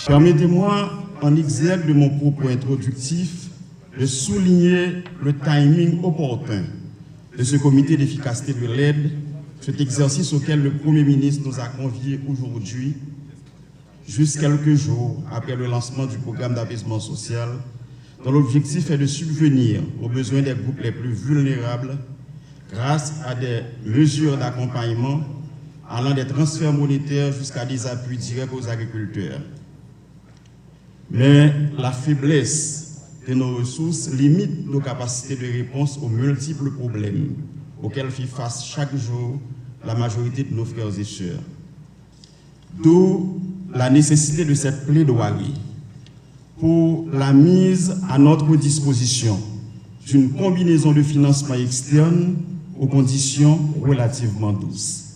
Permettez-moi, en exergue de mon propos introductif, de souligner le timing opportun de ce comité d'efficacité de l'aide, cet exercice auquel le Premier ministre nous a conviés aujourd'hui, juste quelques jours après le lancement du programme d'apaisement social, dont l'objectif est de subvenir aux besoins des groupes les plus vulnérables grâce à des mesures d'accompagnement allant des transferts monétaires jusqu'à des appuis directs aux agriculteurs. Mais la faiblesse de nos ressources limite nos capacités de réponse aux multiples problèmes auxquels fait face chaque jour la majorité de nos frères et sœurs. D'où la nécessité de cette plaidoirie pour la mise à notre disposition d'une combinaison de financement externe aux conditions relativement douces.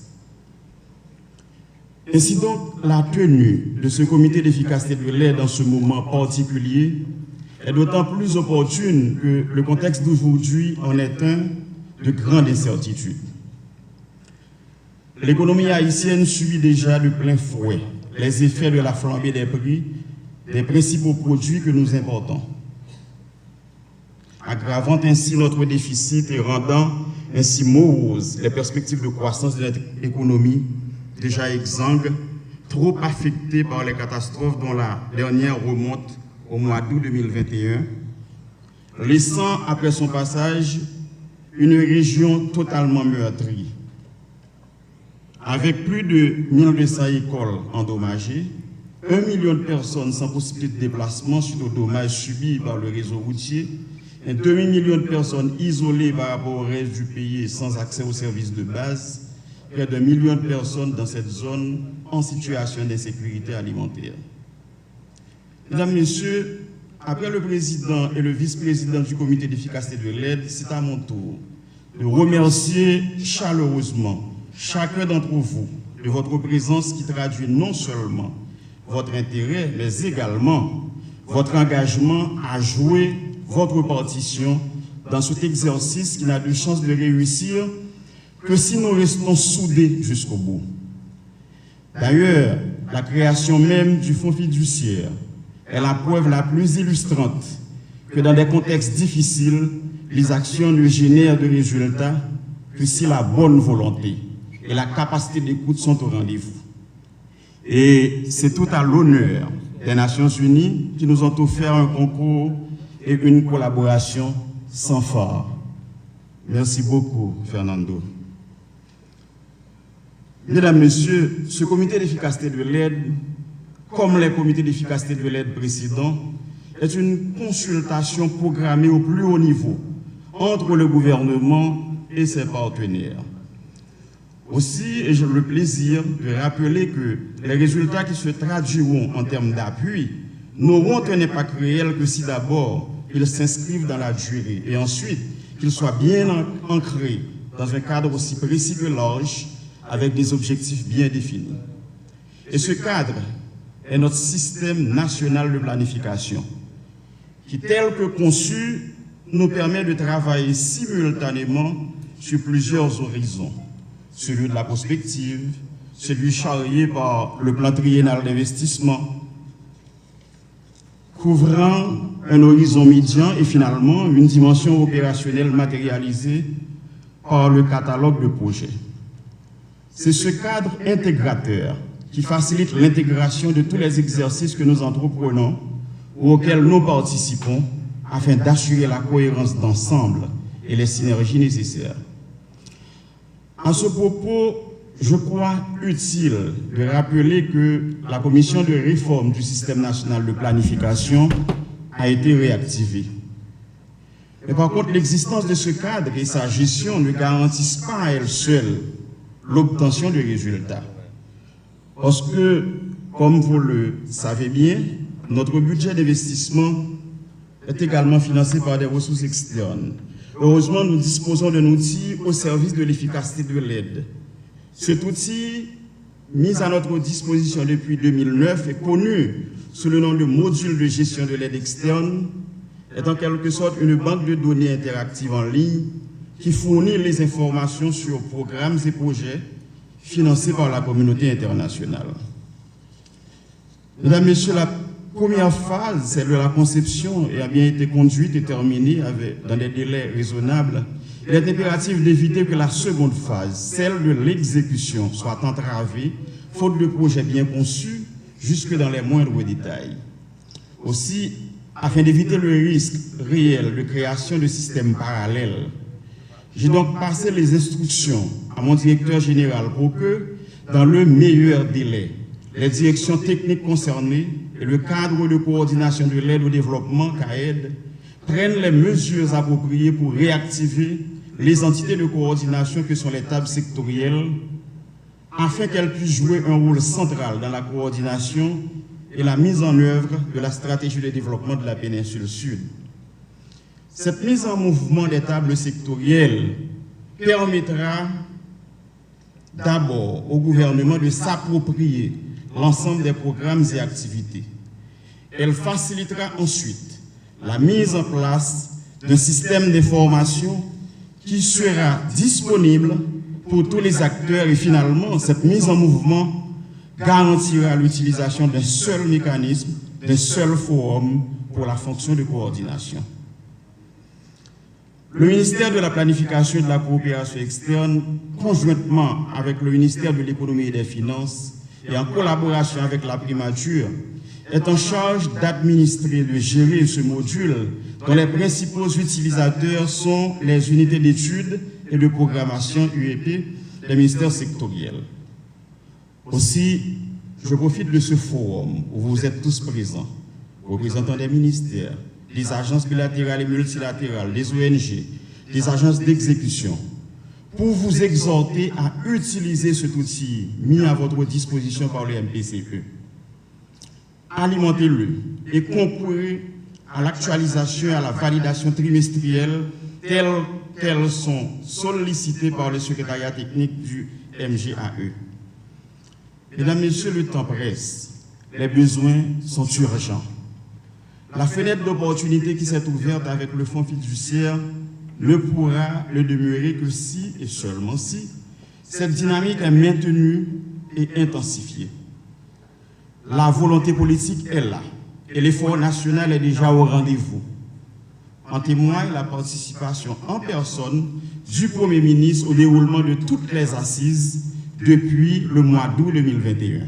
Ainsi donc, la tenue de ce comité d'efficacité de l'aide dans ce moment particulier est d'autant plus opportune que le contexte d'aujourd'hui en est un de grande incertitude. L'économie haïtienne subit déjà de plein fouet les effets de la flambée des prix des principaux produits que nous importons, aggravant ainsi notre déficit et rendant ainsi moroses les perspectives de croissance de notre économie déjà exsangue, trop affectée par les catastrophes dont la dernière remonte au mois d'août 2021, laissant après son passage une région totalement meurtrie, avec plus de 1200 écoles endommagées, 1 million de personnes sans possibilité de déplacement suite aux dommages subis par le réseau routier, un demi-million de personnes isolées par rapport au reste du pays sans accès aux services de base, près d'1 million de personnes dans cette zone en situation d'insécurité alimentaire. Mesdames, Messieurs, après le président et le vice-président du comité d'efficacité de l'aide, c'est à mon tour de remercier chaleureusement chacun d'entre vous de votre présence qui traduit non seulement votre intérêt, mais également votre engagement à jouer votre partition dans cet exercice qui n'a de chance de réussir que si nous restons soudés jusqu'au bout. D'ailleurs, la création même du fonds fiduciaire est la preuve la plus illustrante que dans des contextes difficiles, les actions ne génèrent de résultats que si la bonne volonté et la capacité d'écoute sont au rendez-vous. Et c'est tout à l'honneur des Nations Unies qui nous ont offert un concours et une collaboration sans phare. Merci beaucoup, Fernando. Mesdames, Messieurs, ce comité d'efficacité de l'aide, comme les comités d'efficacité de l'aide précédents, est une consultation programmée au plus haut niveau entre le gouvernement et ses partenaires. Aussi, et j'ai le plaisir de rappeler que les résultats qui se traduiront en termes d'appui n'auront un impact réel que si d'abord ils s'inscrivent dans la durée et ensuite qu'ils soient bien ancrés dans un cadre aussi précis que large avec des objectifs bien définis. Et ce cadre est notre système national de planification qui, tel que conçu, nous permet de travailler simultanément sur plusieurs horizons. Celui de la prospective, celui charrié par le plan triennal d'investissement, couvrant un horizon médian et finalement une dimension opérationnelle matérialisée par le catalogue de projets. C'est ce cadre intégrateur qui facilite l'intégration de tous les exercices que nous entreprenons ou auxquels nous participons afin d'assurer la cohérence d'ensemble et les synergies nécessaires. À ce propos, je crois utile de rappeler que la commission de réforme du système national de planification a été réactivée. Mais par contre, l'existence de ce cadre et sa gestion ne garantissent pas à elles seules l'obtention de résultats. Parce que, comme vous le savez bien, notre budget d'investissement est également financé par des ressources externes. Heureusement, nous disposons d'un outil au service de l'efficacité de l'aide. Cet outil, mis à notre disposition depuis 2009, est connu sous le nom de module de gestion de l'aide externe, est en quelque sorte une banque de données interactive en ligne qui fournit les informations sur programmes et projets financés par la communauté internationale. Mesdames, Messieurs, la première phase, celle de la conception, a bien été conduite et terminée dans des délais raisonnables. Il est impératif d'éviter que la seconde phase, celle de l'exécution, soit entravée, faute de projets bien conçus, jusque dans les moindres détails. Aussi, afin d'éviter le risque réel de création de systèmes parallèles, j'ai donc passé les instructions à mon directeur général pour que, dans le meilleur délai, les directions techniques concernées et le cadre de coordination de l'aide au développement, CAED, prennent les mesures appropriées pour réactiver les entités de coordination que sont les tables sectorielles, afin qu'elles puissent jouer un rôle central dans la coordination et la mise en œuvre de la stratégie de développement de la péninsule Sud. Cette mise en mouvement des tables sectorielles permettra d'abord au gouvernement de s'approprier l'ensemble des programmes et activités. Elle facilitera ensuite la mise en place d'un système d'information qui sera disponible pour tous les acteurs et finalement, cette mise en mouvement garantira l'utilisation d'un seul mécanisme, d'un seul forum pour la fonction de coordination. Le ministère de la Planification et de la Coopération externe, conjointement avec le ministère de l'Économie et des Finances et en collaboration avec la primature, est en charge d'administrer et de gérer ce module dont les principaux utilisateurs sont les unités d'études et de programmation UEP des ministères sectoriels. Aussi, je profite de ce forum où vous êtes tous présents, représentants des ministères, des agences bilatérales et multilatérales, des ONG, des agences d'exécution, pour vous exhorter à utiliser cet outil mis à votre disposition par le MPCE. Alimentez-le et concourez à l'actualisation et à la validation trimestrielle telles qu'elles sont sollicitées par le secrétariat technique du MGAE. Mesdames, Messieurs, le temps presse. Les besoins sont urgents. La fenêtre d'opportunité qui s'est ouverte avec le fonds fiduciaire ne pourra le demeurer que si, et seulement si, cette dynamique est maintenue et intensifiée. La volonté politique est là et l'effort national est déjà au rendez-vous. En témoigne la participation en personne du Premier ministre au déroulement de toutes les assises depuis le mois d'août 2021.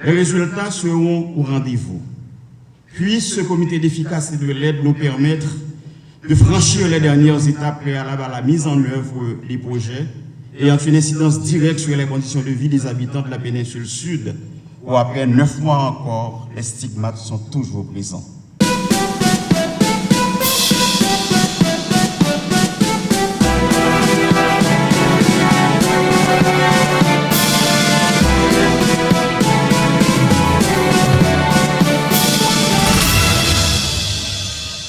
Les résultats seront au rendez-vous. Puisse ce comité d'efficacité de l'aide nous permettre de franchir les dernières étapes préalables à la mise en œuvre des projets ayant une incidence directe sur les conditions de vie des habitants de la péninsule Sud, où après 9 mois encore, les stigmates sont toujours présents.